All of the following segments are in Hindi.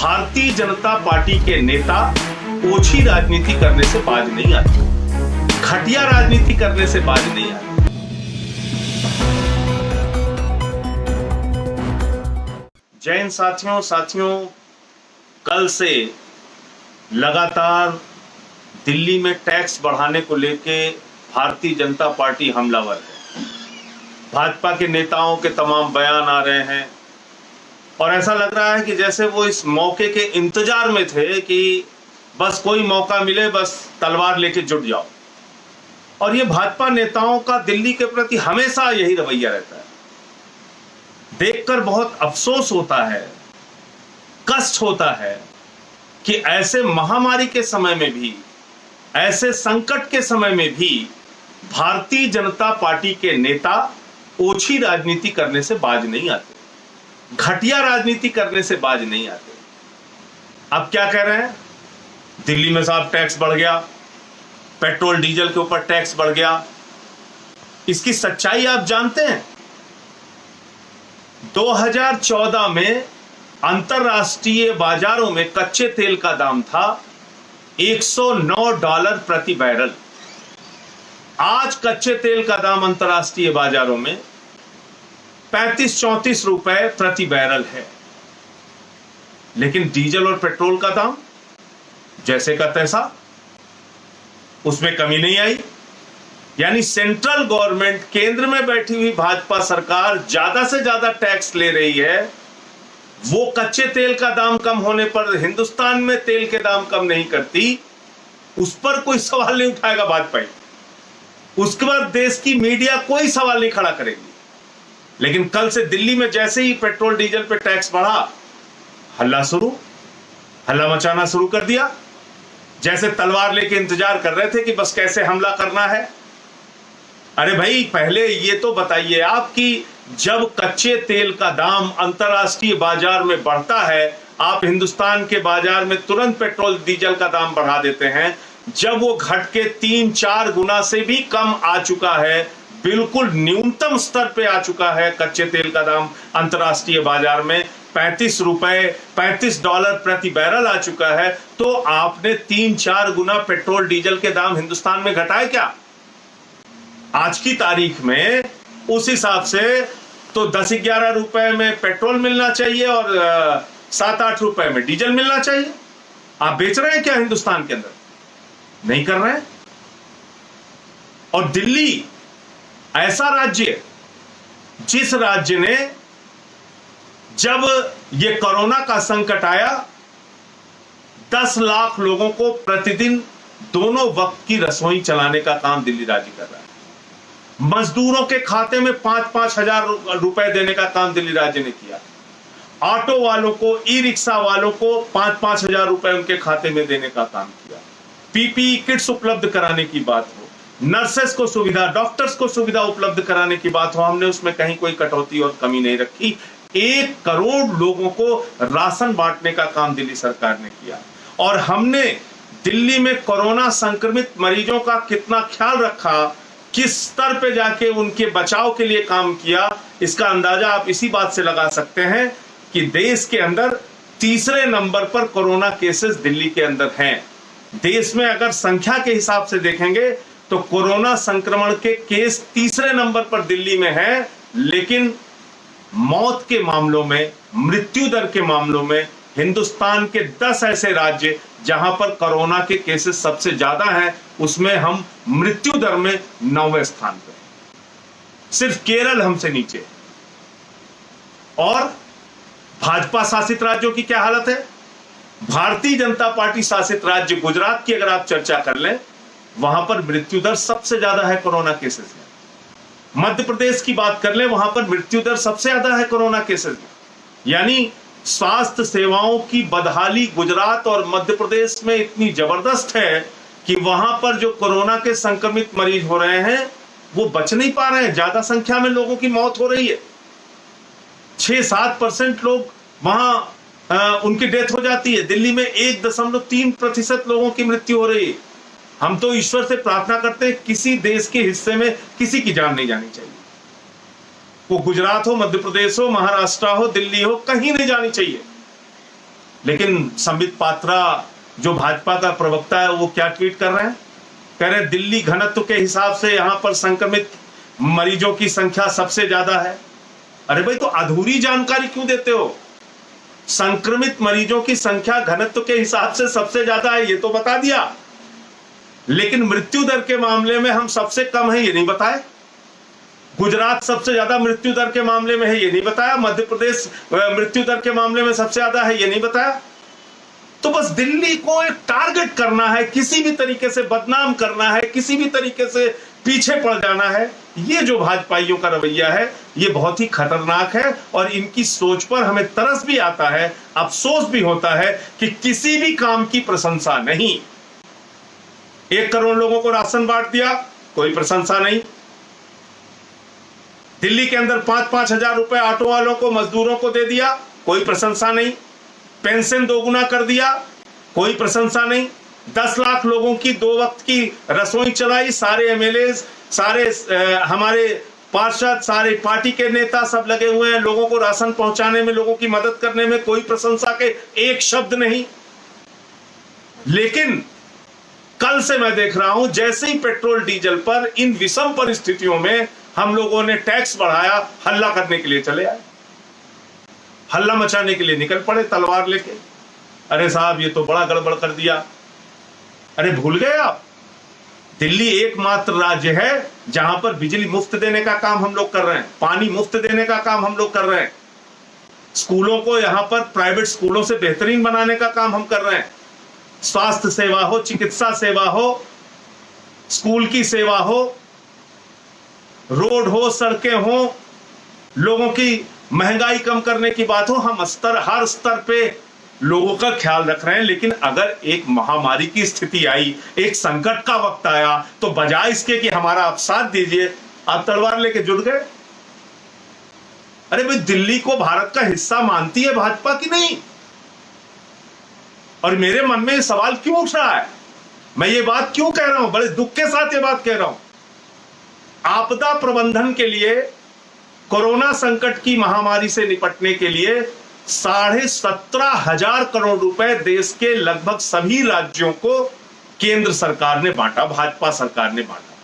भारतीय जनता पार्टी के नेता ओछी राजनीति करने से बाज नहीं आते, घटिया राजनीति करने से बाज नहीं आते। जय हिंद साथियों, कल से लगातार दिल्ली में टैक्स बढ़ाने को लेके भारतीय जनता पार्टी हमलावर है। भाजपा के नेताओं के तमाम बयान आ रहे हैं और ऐसा लग रहा है कि जैसे वो इस मौके के इंतजार में थे कि बस कोई मौका मिले, बस तलवार लेके जुट जाओ। और ये भाजपा नेताओं का दिल्ली के प्रति हमेशा यही रवैया रहता है। देखकर बहुत अफसोस होता है, कष्ट होता है कि ऐसे महामारी के समय में भी, ऐसे संकट के समय में भी भारतीय जनता पार्टी के नेता ओछी राजनीति करने से बाज नहीं आते, घटिया राजनीति करने से बाज नहीं आते। अब क्या कह रहे हैं? दिल्ली में साहब टैक्स बढ़ गया, पेट्रोल डीजल के ऊपर टैक्स बढ़ गया। इसकी सच्चाई आप जानते हैं? 2014 में अंतरराष्ट्रीय बाजारों में कच्चे तेल का दाम था $109 प्रति बैरल। आज कच्चे तेल का दाम अंतरराष्ट्रीय बाजारों में 35-34 रुपए प्रति बैरल है। लेकिन डीजल और पेट्रोल का दाम जैसे का तैसा, उसमें कमी नहीं आई। यानी सेंट्रल गवर्नमेंट, केंद्र में बैठी हुई भाजपा सरकार ज्यादा से ज्यादा टैक्स ले रही है। वो कच्चे तेल का दाम कम होने पर हिंदुस्तान में तेल के दाम कम नहीं करती, उस पर कोई सवाल नहीं उठाएगा भाजपा। उसके बाद देश की मीडिया कोई सवाल नहीं खड़ा करेगी। लेकिन कल से दिल्ली में जैसे ही पेट्रोल डीजल पे टैक्स बढ़ा, हल्ला मचाना शुरू कर दिया। जैसे तलवार लेके इंतजार कर रहे थे कि बस कैसे हमला करना है। अरे भाई, पहले ये तो बताइए आप कि जब कच्चे तेल का दाम अंतरराष्ट्रीय बाजार में बढ़ता है, आप हिंदुस्तान के बाजार में तुरंत पेट्रोल डीजल का दाम बढ़ा देते हैं। जब वो घट के 3-4 गुना से भी कम आ चुका है, बिल्कुल न्यूनतम स्तर पे आ चुका है कच्चे तेल का दाम अंतरराष्ट्रीय बाजार में, $35 प्रति बैरल आ चुका है, तो आपने 3-4 गुना पेट्रोल डीजल के दाम हिंदुस्तान में घटाए क्या? आज की तारीख में उस हिसाब से तो 10-11 रुपए में पेट्रोल मिलना चाहिए और 7-8 रुपए में डीजल मिलना चाहिए। आप बेच रहे हैं क्या हिंदुस्तान के अंदर? नहीं कर रहे हैं। और दिल्ली ऐसा राज्य, जिस राज्य ने जब ये कोरोना का संकट आया, 10 लाख लोगों को प्रतिदिन दोनों वक्त की रसोई चलाने का काम दिल्ली राज्य कर रहा है। मजदूरों के खाते में 5-5 हजार रुपए देने का काम दिल्ली राज्य ने किया। ऑटो वालों को, ई रिक्शा वालों को 5-5 हजार रुपए उनके खाते में देने का काम किया। पीपीई किट्स उपलब्ध कराने की बात हो, नर्सेस को सुविधा, डॉक्टर्स को सुविधा उपलब्ध कराने की बात हो, हमने उसमें कहीं कोई कटौती और कमी नहीं रखी। 1 करोड़ लोगों को राशन बांटने का काम दिल्ली सरकार ने किया। और हमने दिल्ली में कोरोना संक्रमित मरीजों का कितना ख्याल रखा, किस स्तर पे जाके उनके बचाव के लिए काम किया, इसका अंदाजा आप इसी बात से लगा सकते हैं कि देश के अंदर तीसरे नंबर पर कोरोना केसेस दिल्ली के अंदर हैं। देश में अगर संख्या के हिसाब से देखेंगे तो कोरोना संक्रमण के केस तीसरे नंबर पर दिल्ली में है। लेकिन मौत के मामलों में, मृत्यु दर के मामलों में हिंदुस्तान के 10 ऐसे राज्य जहां पर कोरोना के केसेस सबसे ज्यादा हैं, उसमें हम मृत्यु दर में 9वें स्थान पर, सिर्फ केरल हमसे नीचे। और भाजपा शासित राज्यों की क्या हालत है? भारतीय जनता पार्टी शासित राज्य गुजरात की अगर आप चर्चा कर लें, वहां पर मृत्यु दर सबसे ज्यादा है कोरोना केसेस में। मध्य प्रदेश की बात कर लें, वहां पर मृत्यु दर सबसे ज्यादा है कोरोना केसेस में। यानी स्वास्थ्य सेवाओं की बदहाली गुजरात और मध्य प्रदेश में इतनी जबरदस्त है कि वहां पर जो कोरोना के संक्रमित मरीज हो रहे हैं, वो बच नहीं पा रहे हैं। ज्यादा संख्या में लोगों की मौत हो रही है। 6-7% लोग वहां उनकी डेथ हो जाती है। दिल्ली में 1.3% लोगों की मृत्यु हो रही है। हम तो ईश्वर से प्रार्थना करते हैं किसी देश के हिस्से में किसी की जान नहीं जानी चाहिए। वो गुजरात हो, मध्य प्रदेश हो, महाराष्ट्र हो, दिल्ली हो, कहीं नहीं जानी चाहिए। लेकिन संबित पात्रा जो भाजपा का प्रवक्ता है वो क्या ट्वीट कर रहे हैं, कह रहे हैं दिल्ली घनत्व के हिसाब से यहां पर संक्रमित मरीजों की संख्या सबसे ज्यादा है। अरे भाई, तो अधूरी जानकारी क्यों देते हो? संक्रमित मरीजों की संख्या घनत्व के हिसाब से सबसे ज्यादा है ये तो बता दिया, लेकिन मृत्यु दर के मामले में हम सबसे कम है ये नहीं बताए। गुजरात सबसे ज्यादा मृत्यु दर के मामले में है ये नहीं बताया। मध्य प्रदेश मृत्यु दर के मामले में सबसे ज्यादा है ये नहीं बताया। तो बस दिल्ली को एक टारगेट करना है, किसी भी तरीके से बदनाम करना है, किसी भी तरीके से पीछे पड़ जाना है। ये जो भाजपाइयों का रवैया है ये बहुत ही खतरनाक है और इनकी सोच पर हमें तरस भी आता है, अफसोस भी होता है कि किसी भी काम की प्रशंसा नहीं। 1 करोड़ लोगों को राशन बांट दिया, कोई प्रशंसा नहीं। दिल्ली के अंदर 5-5 हजार रुपए ऑटो वालों को, मजदूरों को दे दिया, कोई प्रशंसा नहीं। पेंशन 2 गुना कर दिया, कोई प्रशंसा नहीं। 10 लाख लोगों की 2 वक्त की रसोई चलाई, सारे एमएलए, सारे हमारे पार्षद, सारे पार्टी के नेता सब लगे हुए हैं लोगों को राशन पहुंचाने में, लोगों की मदद करने में, कोई प्रशंसा के एक शब्द नहीं। लेकिन कल से मैं देख रहा हूं जैसे ही पेट्रोल डीजल पर इन विषम परिस्थितियों में हम लोगों ने टैक्स बढ़ाया, हल्ला करने के लिए चले आए, हल्ला मचाने के लिए निकल पड़े तलवार लेके। अरे साहब, ये तो बड़ा गड़बड़ कर दिया। अरे भूल गए आप, दिल्ली एकमात्र राज्य है जहां पर बिजली मुफ्त देने का काम हम लोग कर रहे हैं, पानी मुफ्त देने का काम हम लोग कर रहे हैं, स्कूलों को यहां पर प्राइवेट स्कूलों से बेहतरीन बनाने का काम हम कर रहे हैं। स्वास्थ्य सेवा हो, चिकित्सा सेवा हो, स्कूल की सेवा हो, रोड हो, सड़कें हो, लोगों की महंगाई कम करने की बात हो, हम हर स्तर पे लोगों का ख्याल रख रहे हैं। लेकिन अगर एक महामारी की स्थिति आई, एक संकट का वक्त आया, तो बजाय इसके कि हमारा आप साथ दीजिए, आप तलवार लेके जुड़ गए। अरे भाई, दिल्ली को भारत का हिस्सा मानती है भाजपा की नहीं? और मेरे मन में सवाल क्यों उठ रहा है, मैं ये बात क्यों कह रहा हूं, बड़े दुख के साथ ये बात कह रहा हूं। आपदा प्रबंधन के लिए, कोरोना संकट की महामारी से निपटने के लिए 17,500 करोड़ रुपए देश के लगभग सभी राज्यों को केंद्र सरकार ने बांटा, भाजपा सरकार ने बांटा।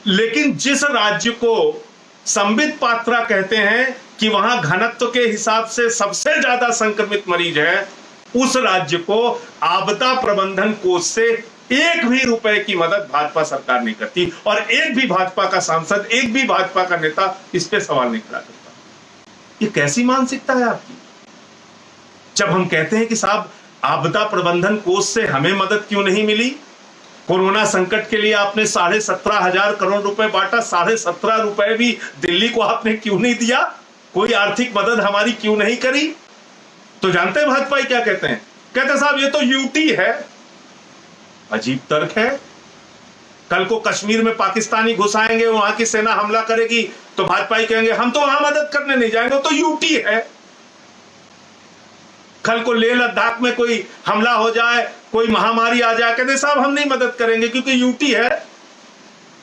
लेकिन जिस राज्य को संबित पात्रा कहते हैं कि वहां घनत्व के हिसाब से सबसे ज्यादा संक्रमित मरीज है, उस राज्य को आपदा प्रबंधन कोष से 1 भी रुपए की मदद भाजपा सरकार नहीं करती। और एक भी भाजपा का सांसद, एक भी भाजपा का नेता इस पे सवाल नहीं खड़ा करता। ये कैसी मानसिकता है आपकी? जब हम कहते हैं कि साहब आपदा प्रबंधन कोष से हमें मदद क्यों नहीं मिली, कोरोना संकट के लिए आपने 17,500 करोड़ रुपए बांटा, 17.5 रुपए भी दिल्ली को आपने क्यों नहीं दिया, कोई आर्थिक मदद हमारी क्यों नहीं करी? तो जानते हैं भाजपा क्या कहते हैं? कहते साहब ये तो यूटी है। अजीब तर्क है। कल को कश्मीर में पाकिस्तानी घुस आएंगे, वहां की सेना हमला करेगी, तो भाजपा कहेंगे हम तो वहां मदद करने नहीं जाएंगे, तो यूटी है। कल को लेह लद्दाख में कोई हमला हो जाए, कोई महामारी आ जाए, कहते साहब हम नहीं मदद करेंगे क्योंकि यूटी है।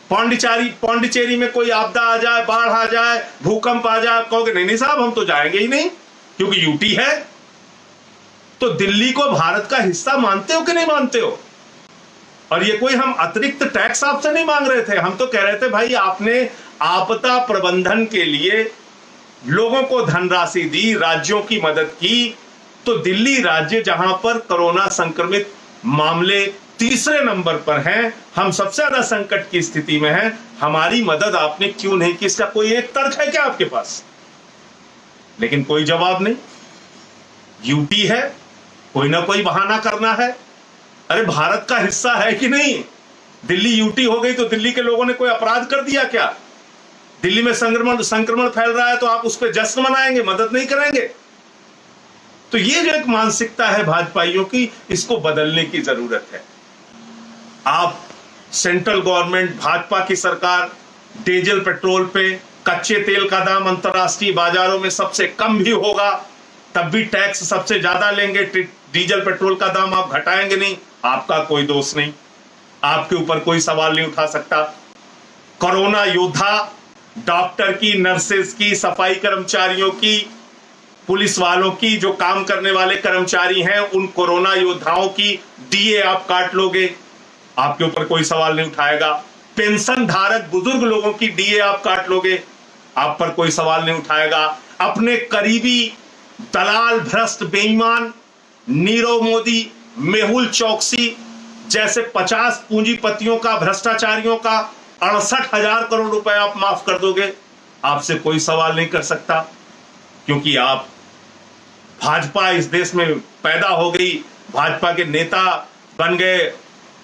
पौंडीचेरी में कोई आपदा आ जाए, बाढ़ आ जाए, भूकंप आ जाए, कहोगे नहीं नहीं साहब हम तो जाएंगे ही नहीं क्योंकि यूटी है। तो दिल्ली को भारत का हिस्सा मानते हो कि नहीं मानते हो? और ये कोई हम अतिरिक्त टैक्स आपसे नहीं मांग रहे थे, हम तो कह रहे थे भाई आपने आपदा प्रबंधन के लिए लोगों को धनराशि दी, राज्यों की मदद की, तो दिल्ली राज्य जहां पर कोरोना संक्रमित मामले तीसरे नंबर पर हैं, हम सबसे ज्यादा संकट की स्थिति में हैं, हमारी मदद आपने क्यों नहीं की? इसका कोई एक तर्क है क्या आपके पास? लेकिन कोई जवाब नहीं। यूटी है, कोई ना कोई बहाना करना है। अरे भारत का हिस्सा है कि नहीं? दिल्ली यूटी हो गई तो दिल्ली के लोगों ने कोई अपराध कर दिया क्या? दिल्ली में संक्रमण फैल रहा है तो आप उस पर जश्न मनाएंगे, मदद नहीं करेंगे? तो ये जो एक मानसिकता है भाजपाइयों की, इसको बदलने की जरूरत है। आप सेंट्रल गवर्नमेंट, भाजपा की सरकार डीजल पेट्रोल पे, कच्चे तेल का दाम अंतरराष्ट्रीय बाजारों में सबसे कम भी होगा, तब भी टैक्स सबसे ज्यादा लेंगे, डीजल पेट्रोल का दाम आप घटाएंगे नहीं, आपका कोई दोष नहीं, आपके ऊपर कोई सवाल नहीं उठा सकता। कोरोना योद्धा, डॉक्टर की, नर्सेस की, सफाई कर्मचारियों की, पुलिस वालों की, जो काम करने वाले कर्मचारी हैं, उन कोरोना योद्धाओं की डीए आप काट लोगे, आपके ऊपर कोई सवाल नहीं उठाएगा। पेंशन धारक बुजुर्ग लोगों की डीए आप काट लोगे, आप पर कोई सवाल नहीं उठाएगा। अपने करीबी दलाल, भ्रष्ट, बेईमान नीरव मोदी, मेहुल चौकसी जैसे 50 पूंजीपतियों का, भ्रष्टाचारियों का 68,000 करोड़ रुपए आप माफ कर दोगे, आपसे कोई सवाल नहीं कर सकता, क्योंकि आप भाजपा इस देश में पैदा हो गई, भाजपा के नेता बन गए,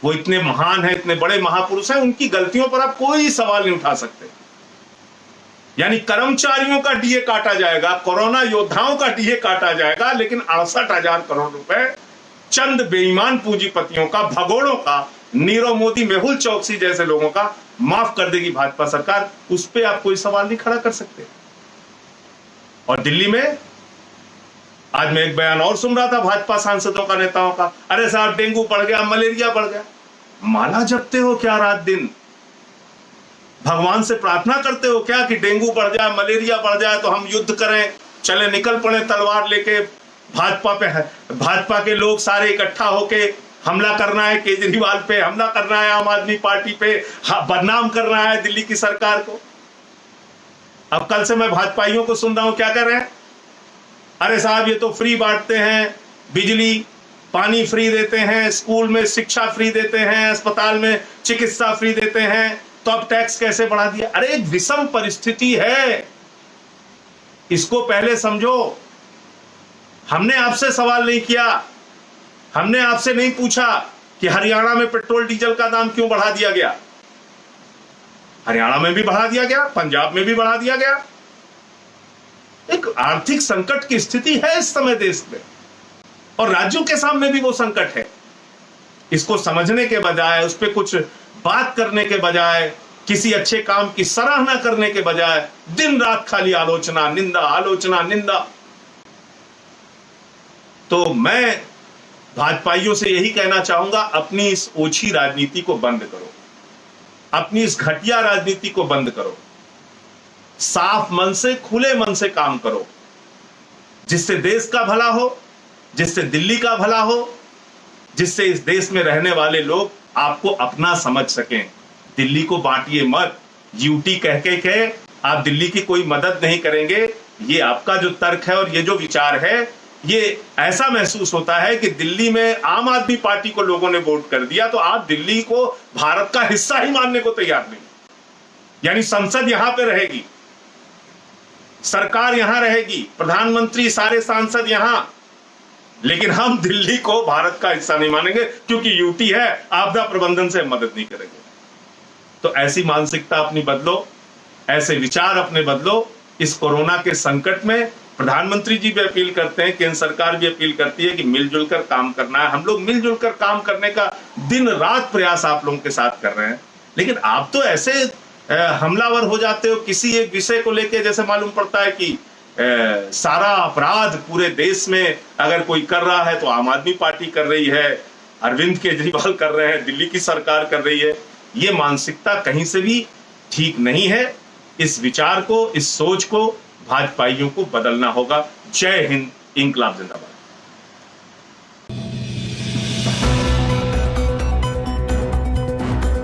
वो इतने महान हैं, इतने बड़े महापुरुष हैं, उनकी गलतियों पर आप कोई सवाल नहीं उठा सकते। यानी कर्मचारियों का डीए काटा जाएगा, कोरोना योद्धाओं का डीए काटा जाएगा, लेकिन 68,000 करोड़ रुपए चंद बेईमान पूंजीपतियों का, भगोड़ों का, नीरव मोदी, मेहुल चौकसी जैसे लोगों का माफ कर देगी भाजपा सरकार। उस पर आप कोई सवाल नहीं खड़ा कर सकते। और दिल्ली में आज मैं एक बयान और सुन रहा था भाजपा सांसदों का, नेताओं का, अरे साहब डेंगू बढ़ गया, मलेरिया बढ़ गया। माला जपते हो क्या रात दिन? भगवान से प्रार्थना करते हो क्या कि डेंगू बढ़ जाए, मलेरिया बढ़ जाए तो हम युद्ध करें, चले निकल पड़े तलवार लेके भाजपा पे? भाजपा के लोग सारे इकट्ठा होके हमला करना है केजरीवाल पे, हमला करना है आम आदमी पार्टी पे, बदनाम करना है दिल्ली की सरकार को। अब कल से मैं भाजपाइयों को सुन रहा हूं, क्या कर रहे हैं? अरे साहब ये तो फ्री बांटते हैं, बिजली पानी फ्री देते हैं, स्कूल में शिक्षा फ्री देते हैं, अस्पताल में चिकित्सा फ्री देते हैं, तो अब टैक्स कैसे बढ़ा दिया? अरे एक विषम परिस्थिति है, इसको पहले समझो। हमने आपसे सवाल नहीं किया, हमने आपसे नहीं पूछा कि हरियाणा में पेट्रोल डीजल का दाम क्यों बढ़ा दिया गया। हरियाणा में भी बढ़ा दिया गया, पंजाब में भी बढ़ा दिया गया। एक आर्थिक संकट की स्थिति है इस समय देश में, और राज्यों के सामने भी वो संकट है। इसको समझने के बजाय, उस पर कुछ बात करने के बजाय, किसी अच्छे काम की सराहना करने के बजाय दिन रात खाली आलोचना, निंदा, आलोचना, निंदा। तो मैं भाजपाइयों से यही कहना चाहूंगा, अपनी इस ओछी राजनीति को बंद करो, अपनी इस घटिया राजनीति को बंद करो, साफ मन से, खुले मन से काम करो, जिससे देश का भला हो, जिससे दिल्ली का भला हो, जिससे इस देश में रहने वाले लोग आपको अपना समझ सकें। दिल्ली को बांटिए मत, यूटी कह के आप दिल्ली की कोई मदद नहीं करेंगे। ये आपका जो तर्क है और ये जो विचार है, ये ऐसा महसूस होता है कि दिल्ली में आम आदमी पार्टी को लोगों ने वोट कर दिया तो आप दिल्ली को भारत का हिस्सा ही मानने को तैयार नहीं। यानी संसद यहां पे रहेगी, सरकार यहां रहेगी, प्रधानमंत्री, सारे सांसद यहां, लेकिन हम दिल्ली को भारत का हिस्सा नहीं मानेंगे क्योंकि यूटी है, आपदा प्रबंधन से मदद नहीं करेंगे। तो ऐसी मानसिकता अपनी बदलो, ऐसे विचार अपने बदलो। इस कोरोना के संकट में प्रधानमंत्री जी भी अपील करते हैं, केंद्र सरकार भी अपील करती है कि मिलजुल कर काम करना है। हम लोग मिलजुल कर काम करने का दिन रात प्रयास आप लोगों के साथ कर रहे हैं, लेकिन आप तो ऐसे हमलावर हो जाते हो किसी एक विषय को लेकर, जैसे मालूम पड़ता है कि सारा अपराध पूरे देश में अगर कोई कर रहा है तो आम आदमी पार्टी कर रही है, अरविंद केजरीवाल कर रहे हैं, दिल्ली की सरकार कर रही है। ये मानसिकता कहीं से भी ठीक नहीं है। इस विचार को, इस सोच को भाजपाइयों को बदलना होगा। जय हिंद, इंकलाब जिंदाबाद।